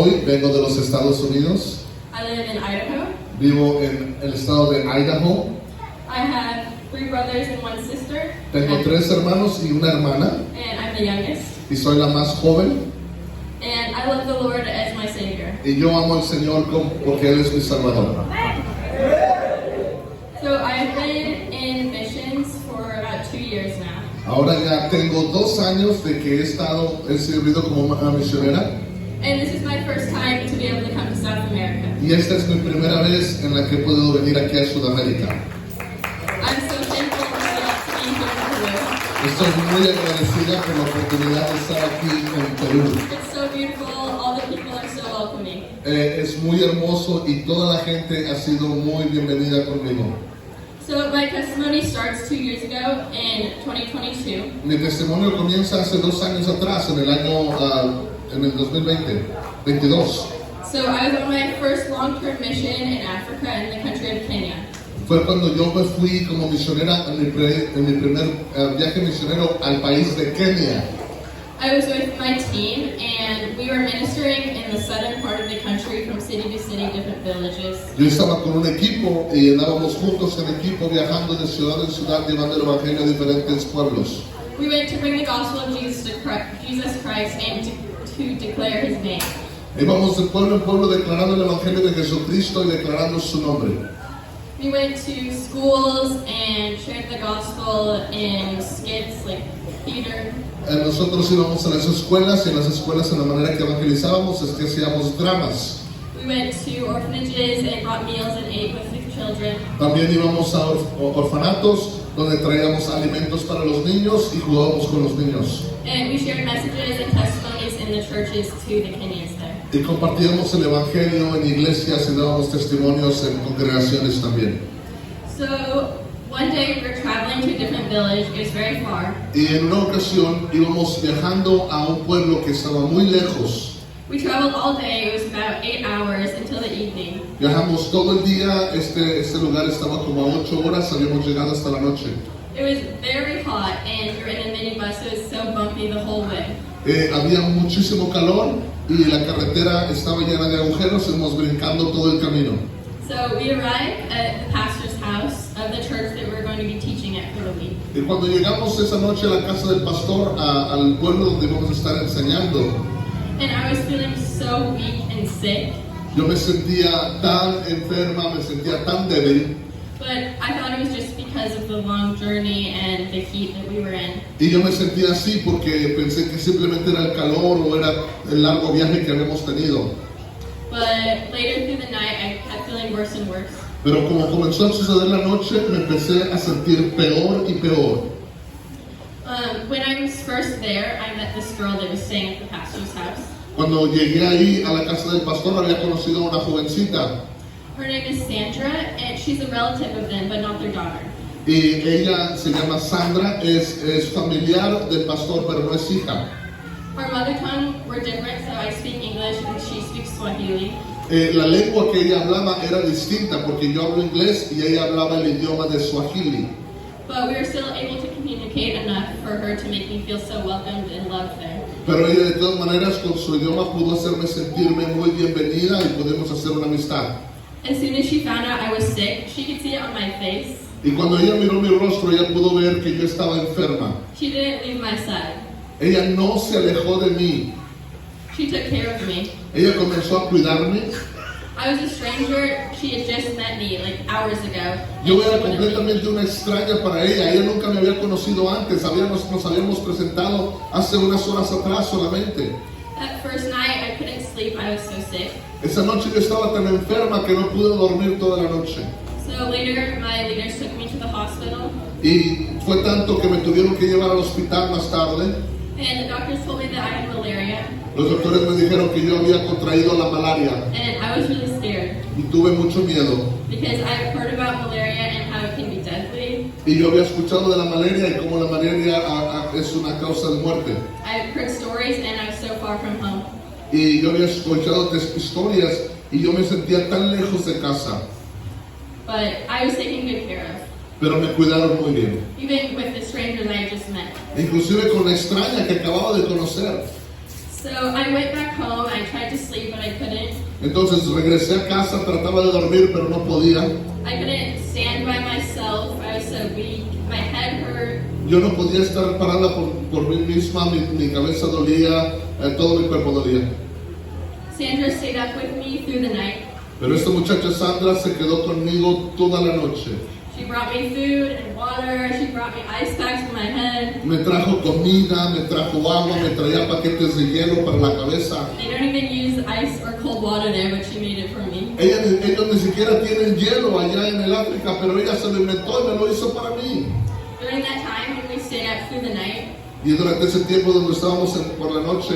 Hoy vengo de los Estados Unidos. I live in Idaho. Vivo en el estado de Idaho. I have 3 brothers and 1 sister. Tengo 3 hermanos y una hermana. And I'm the youngest. Y soy la más joven. And I love the Lord as my Savior. Y yo amo al Señor porque Él es mi Salvador. So I've been in missions for about 2 years now. Ahora ya tengo 2 años de que he servido como una misionera. And this is my first time to be able to come to South America. Y esta es mi primera vez en la que he podido venir aquí a Sudamérica. I'm so thankful to be here in Peru. Estoy muy agradecida por la oportunidad de estar aquí en Perú. It's so beautiful. All the people are so welcoming. Es muy hermoso y toda la gente ha sido muy bienvenida conmigo. So my testimony starts 2 years ago in 2022. Mi testimonio comienza hace 2 años atrás, en el 2022. So I was on my first long-term mission in Africa in the country of Kenya. Fue cuando yo me fui como misionera en mi primer viaje misionero al país de Kenia. I was with my team and we were ministering in the southern part of the country from city to city, different villages. Yo estaba con un equipo y andábamos juntos en equipo viajando de ciudad en ciudad llevando el evangelio a diferentes pueblos. We went to bring the gospel of Jesus Christ and to declare His name. Íbamos de pueblo en pueblo declarando el evangelio de Jesucristo y declarando su nombre. We went to schools and shared the gospel in skits like theater. Nosotros íbamos a las escuelas y en las escuelas en la manera que evangelizábamos es que hacíamos dramas. We went to orphanages and brought meals and ate with the children. También íbamos a orfanatos donde traíamos alimentos para los niños y jugábamos con los niños. And we shared messages and testimonies in the churches to the Kenyans there. Y compartíamos el evangelio en iglesias y dábamos testimonios en congregaciones también. So one day we were traveling to a different village. It was very far. Y en una ocasión íbamos viajando a un pueblo que estaba muy lejos. We traveled all day. It was about 8 hours until the evening. Viajamos todo el día. Este lugar estaba como a 8 horas. Habíamos llegado hasta la noche. It was very hot, and we were in a minibus. So it was so bumpy the whole way. Había muchísimo calor y la carretera estaba llena de agujeros. Íbamos brincando todo el camino. So we arrived at the pastor's house of the church that we were going to be teaching at for the week. Y cuando llegamos esa noche a la casa del pastor, al pueblo donde íbamos a estar enseñando, And I was feeling so weak and sick, yo me sentía tan enferma, me sentía tan débil. but I thought it was just because of the long journey and the heat that we were in. Y yo me sentía así porque pensé que simplemente era el calor o era el largo viaje que habíamos tenido. But later through the night, I kept feeling worse and worse. Pero como comenzó a suceder la noche, me empecé a sentir peor y peor. When I was first there, I met this girl that was staying at the pastor's house. Cuando llegué ahí a la casa del pastor, había conocido a una jovencita. Her name is Sandra, and she's a relative of them, but not their daughter. Y ella se llama Sandra, es familiar del pastor, pero no es hija. Our mother tongue were different, so I speak English and she speaks Swahili. La lengua que ella hablaba era distinta porque yo hablo inglés y ella hablaba el idioma de Swahili. But we were still able to communicate enough for her to make me feel so welcomed and loved there. Pero ella de todas maneras con su idioma pudo hacerme sentirme muy bienvenida y pudimos hacer una amistad. As soon as she found out I was sick, she could see it on my face. Y cuando ella miró mi rostro, ella pudo ver que yo estaba enferma. She didn't leave my side. Ella no se alejó de mí. She took care of me. Ella comenzó a cuidarme. I was a stranger. She had just met me like hours ago. Yo era completamente una extraña para ella. Ella nunca me había conocido antes. Nos habíamos presentado hace unas horas atrás solamente. That first night I couldn't sleep. I was so sick. Esa noche yo estaba tan enferma que no pude dormir toda la noche. So later my leaders took me to the hospital. Y fue tanto que me tuvieron que llevar al hospital más tarde. And the doctors told me that I had malaria. Los doctores me dijeron que yo había contraído la malaria. And I was really scared Y tuve mucho miedo. because I've heard about malaria and how it can be deadly. Y yo había escuchado de la malaria y cómo la malaria es una causa de muerte. I've heard stories and I was so far from home. Y yo había escuchado historias y yo me sentía tan lejos de casa. But I was taken good care of. Pero me cuidaron muy bien. Even with the strangers I just met. Inclusive con la extraña que acababa de conocer. So I went back home. I tried to sleep, but I couldn't. Entonces regresé a casa, trataba de dormir, pero no podía. I couldn't stand by myself. I was so weak. My head hurt. Yo no podía estar parada por mí misma, mi cabeza dolía, todo mi cuerpo dolía. Sandra stayed up with me through the night. Pero esta muchacha Sandra se quedó conmigo toda la noche. She brought me food and water. She brought me ice packs for my head. Me trajo comida, me trajo agua, me traía paquetes de hielo para la cabeza. They don't even use ice or cold water there, but she made it for me. Ellos ni siquiera tienen hielo allá en el África, pero ella se lo inventó y me lo hizo para mí. During that time when we stayed up through the night, Y durante ese tiempo donde estábamos por la noche,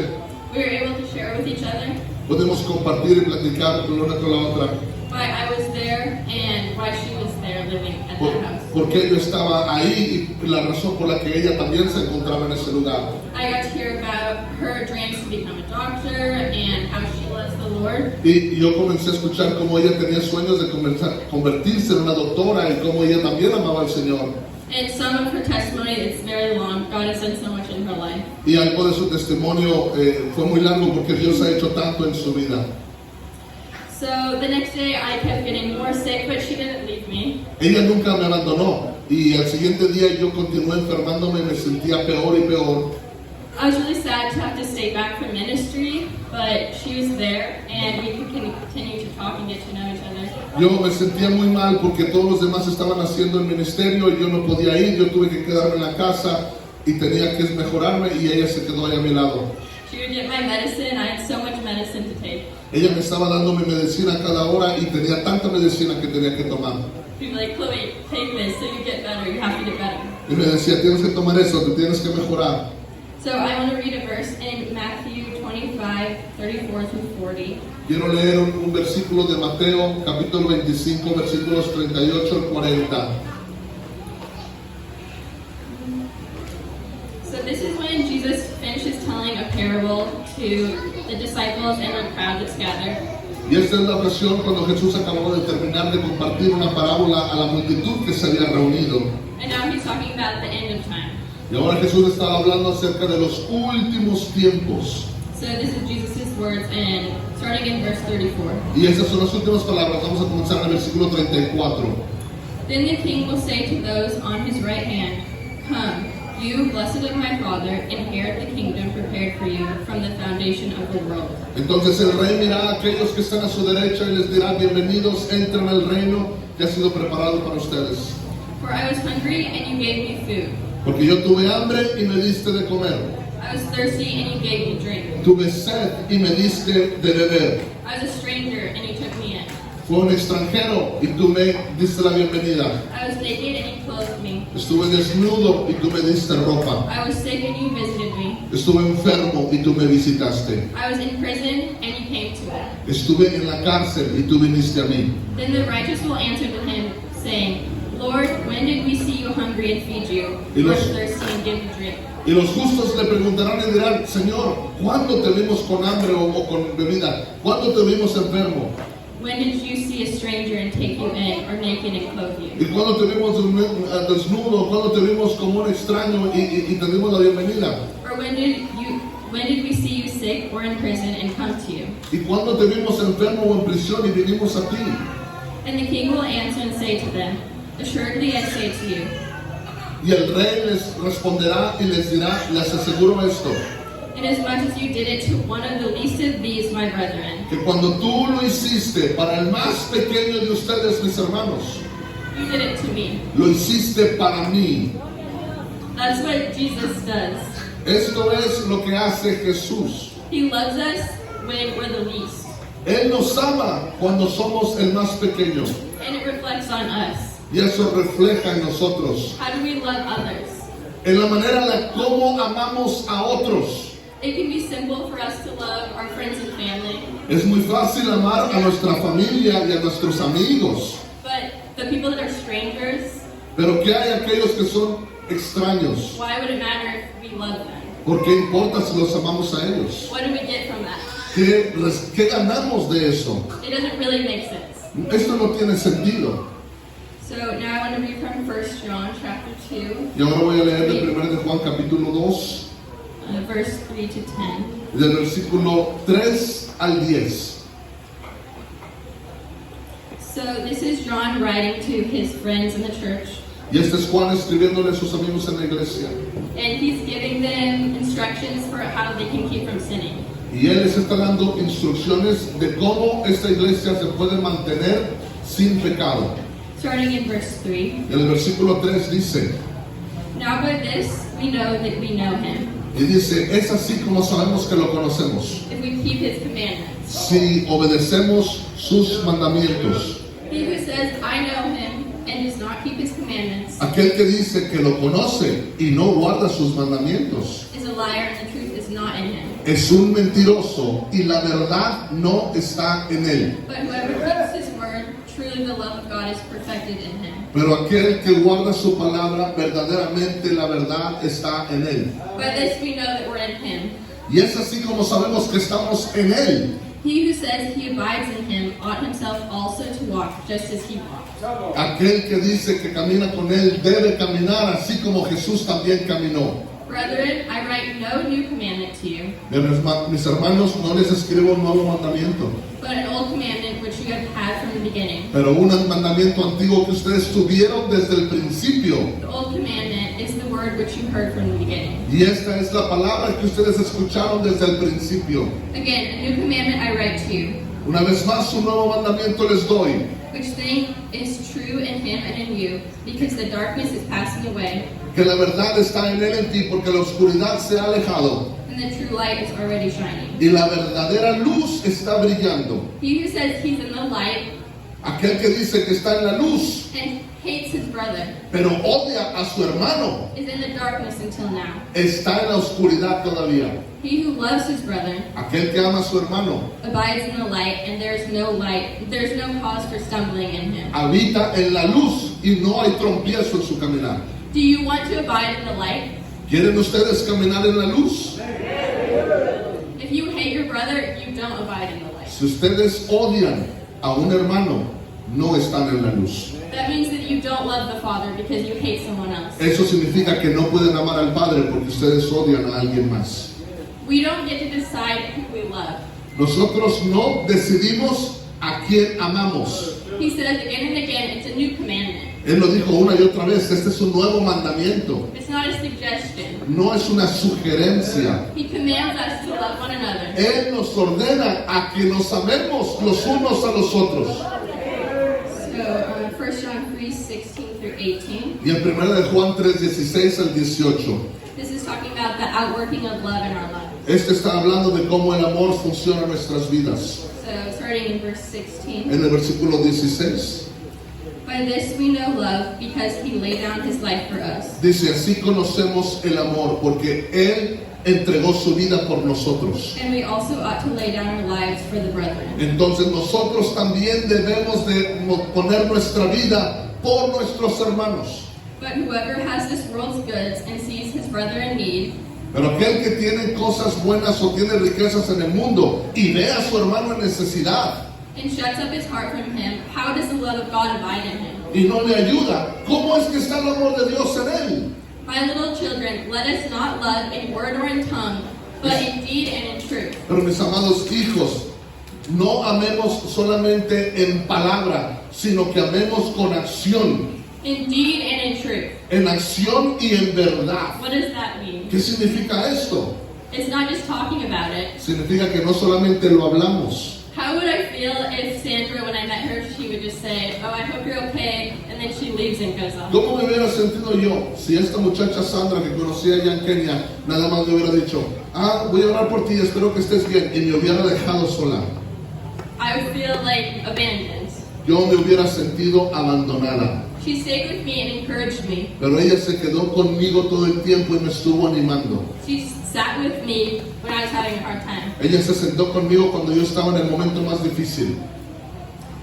we were able to share with each other podemos compartir y platicar con una con la otra. why I was there and why she was there living at that house. Porque yo estaba ahí y la razón por la que ella también se encontraba en ese lugar. I got to hear about her dreams to become a doctor and how she loves the Lord. Y yo comencé a escuchar cómo ella tenía sueños de convertirse en una doctora y cómo ella también amaba al Señor. And some of her testimony, it's very long. God has done so much in her life. Y algo de su testimonio fue muy largo porque Dios ha hecho tanto en su vida. So the next day I kept getting more sick, but she didn't leave me. Ella nunca me abandonó y al siguiente día yo continué enfermándome y me sentía peor y peor. I was really sad to have to stay back from ministry, but she was there and we could continue to talk and get to know each other. Yo me sentía muy mal porque todos los demás estaban haciendo el ministerio y yo no podía ir, yo tuve que quedarme en la casa y tenía que mejorarme y ella se quedó ahí a mi lado. She would get my medicine. I had so much medicine to take. Ella me estaba dando mi medicina cada hora y tenía tanta medicina que tenía que tomar. She'd be like, Chloe, take this so you get better. You have to get better. Y me decía, tienes que tomar eso, te tienes que mejorar. So I want to read a verse in Matthew 25, 34 through 40. Quiero leer un versículo de Mateo, capítulo 25, versículos 38 al 40. So this is when Jesus finishes telling a parable to the disciples and the crowd that's gathered. Y esta es la ocasión cuando Jesús acabó de terminar de compartir una parábola a la multitud que se había reunido. And now he's talking about the end of time. Y ahora Jesús estaba hablando acerca de los últimos tiempos. So this is Jesus' words, and starting in verse 34. Y esas son las últimas palabras. Vamos a comenzar en el versículo 34. Then the king will say to those on his right hand, Come, you blessed of my Father, inherit the kingdom prepared for you from the foundation of the world. Entonces el rey mirará a aquellos que están a su derecha y les dirá, bienvenidos, entren al reino que ha sido preparado para ustedes. For I was hungry, and you gave me food. Porque yo tuve hambre y me diste de comer. I was thirsty, and you gave me drink. Tuve sed y me diste de beber. I was a stranger, and you took me in. Fue un extranjero y tú me diste la bienvenida. I was naked, and you clothed me. Estuve desnudo y tú me diste ropa. I was sick, and you visited me. Estuve enfermo y tú me visitaste. I was in prison, and you came to me. Estuve en la cárcel y tú viniste a mí. Then the righteous will answer to him, saying, Lord, when did we see you hungry and feed you, or thirsty and give you drink? Y los justos le preguntarán y dirán, Señor, ¿cuándo te vimos con hambre o con bebida? ¿Cuándo te vimos enfermo? When did you see a stranger and take you in, or naked and clothe you? ¿Y cuándo te vimos desnudo? ¿Cuándo te vimos como un extraño y te dimos la bienvenida? Or when did we see you sick or in prison and come to you? ¿Y cuándo te vimos enfermo o en prisión y vinimos a ti? And the king will answer and say to them, Assuredly I say to you, Y el rey les responderá y les dirá, les aseguro esto, inasmuch as you did it to one of the least of these, my brethren, que cuando tú lo hiciste para el más pequeño de ustedes, mis hermanos, you did it to me. lo hiciste para mí. That's what Jesus does. Esto es lo que hace Jesús. He loves us when we're the least. Él nos ama cuando somos el más pequeño. And it reflects on us. Y eso refleja en nosotros. How do we love others? En la manera en la cómo amamos a otros. It can be simple for us to love our friends and family. Es muy fácil amar a nuestra familia y a nuestros amigos. But the people that are strangers, Pero ¿qué hay aquellos que son extraños? why would it matter if we love them? ¿Por qué importa si los amamos a ellos? What do we get from that? ¿Qué ganamos de eso? It doesn't really make sense. Esto no tiene sentido. So now I want to read from 1 John chapter 2, Y ahora voy a leer de 1 de Juan capítulo 2, verse 3 to 10. del versículo 3 al 10. So this is John writing to his friends in the church, Y este es Juan escribiéndole a sus amigos en la iglesia. and he's giving them instructions for how they can keep from sinning. Y él les está dando instrucciones de cómo esta iglesia se puede mantener sin pecado. Starting in verse 3. En el versículo 3 dice, Now by this we know that we know him, y dice, es así como sabemos que lo conocemos, if we keep his commandments. si obedecemos sus mandamientos. He who says, I know him, and does not keep his commandments, Aquel que dice que lo conoce y no guarda sus mandamientos is a liar, and the truth is not in him. es un mentiroso y la verdad no está en él. But whoever keeps his word, truly the love of God is perfected in him. Pero aquel que guarda su palabra, verdaderamente la verdad está en él. By this we know that we're in him. Y es así como sabemos que estamos en él. He who says he abides in him ought himself also to walk just as he walked. Aquel que dice que camina con él debe caminar así como Jesús también caminó. Brethren, I write no new commandment to you, Mis hermanos, no les escribo un nuevo mandamiento, but an old commandment which you have had from the beginning. pero un mandamiento antiguo que ustedes tuvieron desde el principio. The old commandment is the word which you heard from the beginning. Y esta es la palabra que ustedes escucharon desde el principio. Again, a new commandment I write to you, Una vez más, un nuevo mandamiento les doy, which thing is true in him and in you, because the darkness is passing away, que la verdad está en él en ti, porque la oscuridad se ha alejado and the true light is already shining. y la verdadera luz está brillando. He who says he's in the light Aquel que dice que está en la luz, and hates his brother pero odia a su hermano, is in the darkness until now. está en la oscuridad todavía. He who loves his brother Aquel que ama a su hermano abides in the light, and there's no cause for stumbling in him. habita en la luz y no hay trompiezo en su caminar. Do you want to abide in the light? ¿Quieren ustedes caminar en la luz? If you hate your brother, you don't abide in the light. Si ustedes odian a un hermano, no están en la luz. That means that you don't love the Father because you hate someone else. Eso significa que no pueden amar al Padre porque ustedes odian a alguien más. We don't get to decide who we love. Nosotros no decidimos a quién amamos. He says again and again, it's a new commandment. Él lo dijo una y otra vez, este es un nuevo mandamiento. It's not a suggestion. No es una sugerencia. He commands us to love one another. Él nos ordena a que nos amemos los unos a los otros. So, 1 John 3:16 through 18. Y en 1 de Juan 3:16 al 18. This is talking about the outworking of love in our lives. Este está hablando de cómo el amor funciona en nuestras vidas. So, starting in verse 16. En el versículo 16 By this we know love, because he laid down his life for us. dice, así conocemos el amor, porque Él entregó su vida por nosotros. And we also ought to lay down our lives for the brethren. Entonces nosotros también debemos de poner nuestra vida por nuestros hermanos. But whoever has this world's goods and sees his brother in need, Pero aquel que tiene cosas buenas o tiene riquezas en el mundo y ve a su hermano en necesidad and shuts up his heart from him, how does the love of God abide in him? y no le ayuda, ¿cómo es que está el amor de Dios en él? My little children, let us not love in word or in tongue, but in deed and in truth. Pero mis amados hijos, no amemos solamente en palabra, sino que amemos con acción, In deed and in truth. en acción y en verdad. What does that mean? ¿Qué significa esto? It's not just talking about it. Significa que no solamente lo hablamos. How would I feel if Sandra, when I met her, she would just say, oh, I hope you're okay, and then she leaves and goes off? ¿Cómo me hubiera sentido yo si esta muchacha Sandra que conocí allá en Kenia nada más me hubiera dicho, voy a orar por ti, espero que estés bien, y me hubiera dejado sola? I would feel like abandoned. Yo me hubiera sentido abandonada. She stayed with me and encouraged me. Pero ella se quedó conmigo todo el tiempo y me estuvo animando. She sat with me when I was having a hard time. Ella se sentó conmigo cuando yo estaba en el momento más difícil.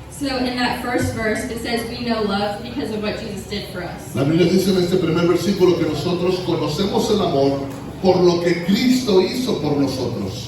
So in that first verse, it says we know love because of what Jesus did for us. La Biblia dice en este primer versículo que nosotros conocemos el amor por lo que Cristo hizo por nosotros.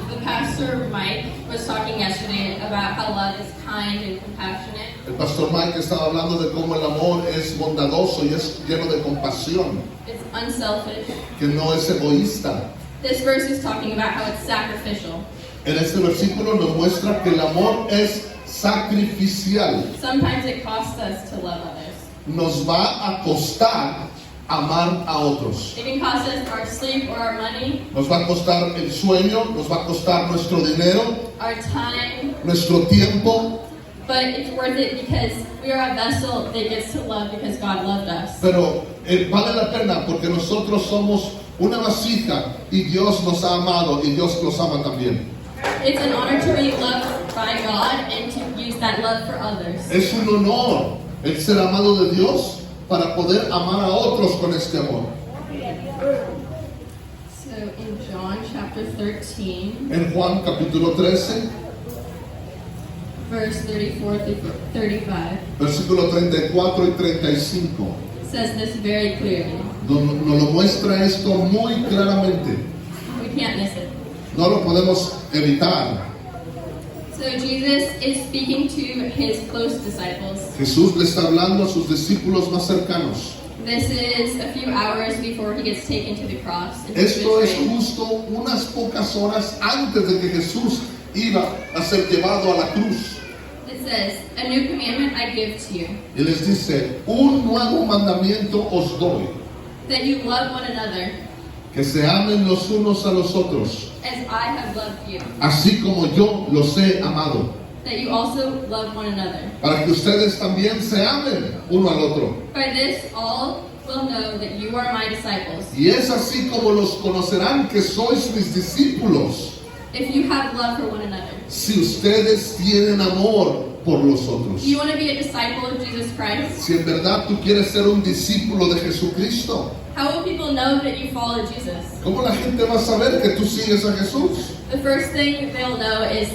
The pastor Mike was talking yesterday about how love is kind and compassionate. El pastor Mike estaba hablando de cómo el amor es bondadoso y es lleno de compasión, It's unselfish. que no es egoísta. This verse is talking about how it's sacrificial. En este versículo nos muestra que el amor es sacrificial. Sometimes it costs us to love others. Nos va a costar amar a otros. It can cost us our sleep or our money, Nos va a costar el sueño, nos va a costar nuestro dinero, our time, nuestro tiempo, but it's worth it because we are a vessel that gets to love because God loved us. pero vale la pena porque nosotros somos una vasija y Dios nos ha amado y Dios nos ama también. It's an honor to be loved by God and to use that love for others. Es un honor el ser amado de Dios para poder amar a otros con este amor. So in John chapter 13, En Juan capítulo 13, verse 34 through 35, versículo 34 y 35, says this very clearly. nos lo muestra esto muy claramente. We can't miss it. No lo podemos evitar. So Jesus is speaking to his close disciples. Jesús le está hablando a sus discípulos más cercanos. This is a few hours before he gets taken to the cross. and he's Esto es betrayed. justo unas pocas horas antes de que Jesús iba a ser llevado a la cruz. It says, "A new commandment I give to you, Y les dice, un nuevo mandamiento os doy, that you love one another que se amen los unos a los otros, as I have loved you, así como yo los he amado, that you also love one another. para que ustedes también se amen uno al otro. By this all will know that you are my disciples, Y es así como los conocerán que sois mis discípulos, if you have love for one another." si ustedes tienen amor por los otros. Do you want to be a disciple of Jesus Christ? Si en verdad tú quieres ser un discípulo de Jesucristo, How will people know that you follow Jesus? ¿cómo la gente va a saber que tú sigues a Jesús? The first thing they'll know is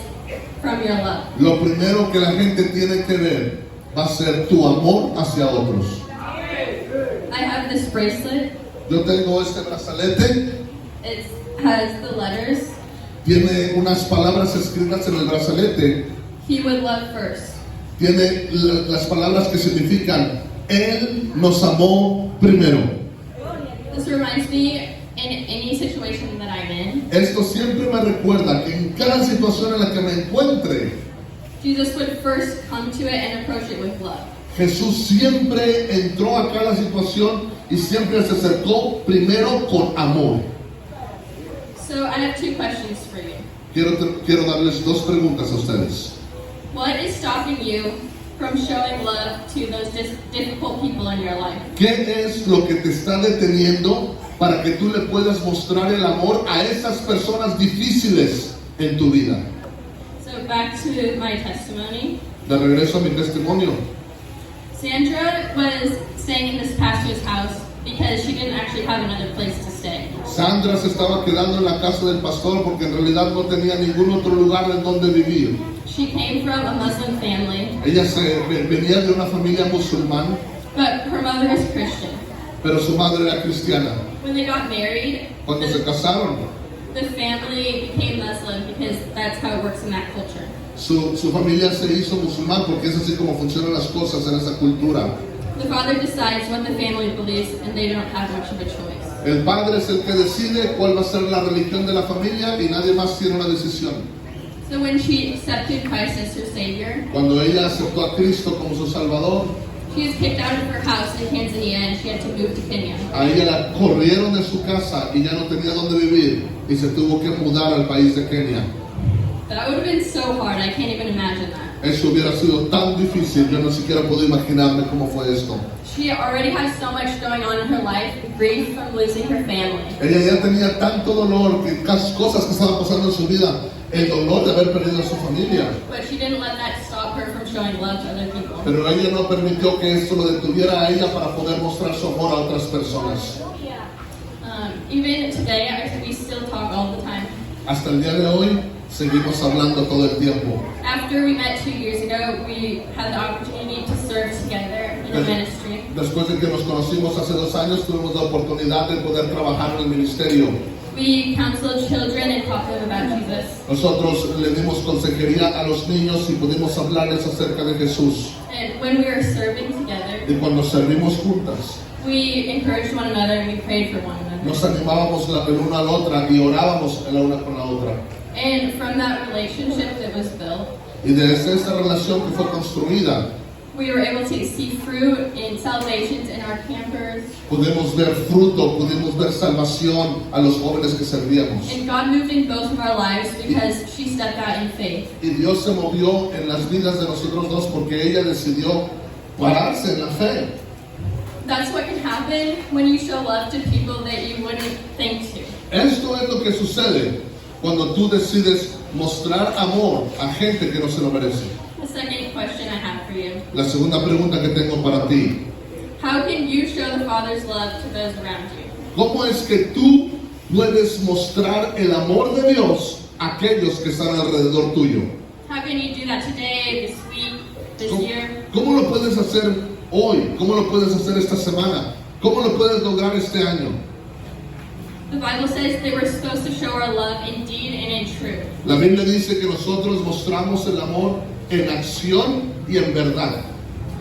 from your love. Lo primero que la gente tiene que ver va a ser tu amor hacia otros. I have this bracelet. Yo tengo este brazalete, It has the letters, tiene unas palabras escritas en el brazalete, he would love first. tiene las palabras que significan, Él nos amó primero. This reminds me in any situation that I'm in, Esto siempre me recuerda que en cada situación en la que me encuentre, Jesus would first come to it and approach it with love. Jesús siempre entró a cada situación y siempre se acercó primero con amor. So I have two questions for you. Quiero darles dos preguntas a ustedes. What is stopping you from showing love to those difficult people in your life? ¿Qué es lo que te está deteniendo para que tú le puedas mostrar el amor a esas personas difíciles en tu vida? So back to my testimony. De regreso a mi testimonio. Sandra was staying in this pastor's house because she didn't actually have another place to stay. Sandra se estaba quedando en la casa del pastor porque en realidad no tenía ningún otro lugar en donde vivir. She came from a Muslim family, Ella venía de una familia musulmán, but her mother is Christian. pero su madre era cristiana. When they got married, Cuando se casaron, the family became Muslim because that's how it works in that culture. su familia se hizo musulmán porque es así como funcionan las cosas en esa cultura. The father decides what the family believes, and they don't have much of a choice. El padre es el que decide cuál va a ser la religión de la familia y nadie más tiene una decisión. So when she accepted Christ as her Savior, Cuando ella aceptó a Cristo como su Salvador, she was kicked out of her house in Tanzania and she had to move to Kenya. a ella la corrieron de su casa y ya no tenía dónde vivir y se tuvo que mudar al país de Kenia. That would have been so hard, I can't even imagine that. Eso hubiera sido tan difícil, yo no siquiera puedo imaginarme cómo fue esto. She already has so much going on in her life, grief from losing her family. Ella ya tenía tanto dolor, que cosas que estaban pasando en su vida, el dolor de haber perdido a su familia. But she didn't let that stop her from showing love to other people. Pero ella no permitió que esto lo detuviera a ella para poder mostrar su amor a otras personas. Even today, we still talk all the time. Hasta el día de hoy seguimos hablando todo el tiempo. After we met 2 years ago, we had the opportunity to serve together in a ministry. Después de que nos conocimos hace 2 años, tuvimos la oportunidad de poder trabajar en el ministerio. We counseled children and taught them about Jesus. Nosotros le dimos consejería a los niños y pudimos hablarles acerca de Jesús. And when we were serving together, Y cuando servimos juntas, we encouraged one another and we prayed for one another. nos animábamos la una a la otra y orábamos la una con la otra. And from that relationship that was built, Y desde esta relación que fue construida, we were able to see fruit in salvations in our campers. pudimos ver fruto, pudimos ver salvación a los jóvenes que servíamos. And God moved in both of our lives because she stepped out in faith. Y Dios se movió en las vidas de nosotros dos porque ella decidió pararse en la fe. That's what can happen when you show love to people that you wouldn't think to. Esto es lo que sucede cuando tú decides mostrar amor a gente que no se lo merece. The second question I have for you. La segunda pregunta que tengo para ti: How can you show the Father's love to those around you? ¿cómo es que tú puedes mostrar el amor de Dios a aquellos que están alrededor tuyo? How can you do that today, this week, this year? ¿Cómo lo puedes hacer hoy? ¿Cómo lo puedes hacer esta semana? ¿Cómo lo puedes lograr este año? The Bible says that we're supposed to show our love in deed and in truth. La Biblia dice que nosotros mostramos el amor en acción y en verdad.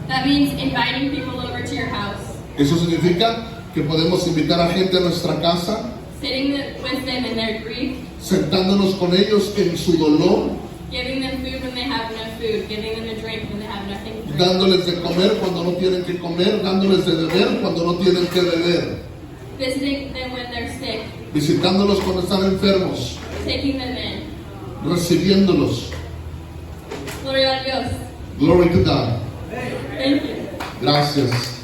That means inviting people over to your house, Eso significa que podemos invitar a gente a nuestra casa, sitting with them in their grief, sentándonos con ellos en su dolor, giving them food when they have no food, giving them a drink when they have nothing to drink, dándoles de comer cuando no tienen que comer, dándoles de beber cuando no tienen que beber, visiting them when they're sick, visitándolos cuando están enfermos, taking them in. recibiéndolos. Gloria a Dios. Glory to God. Thank you. Gracias.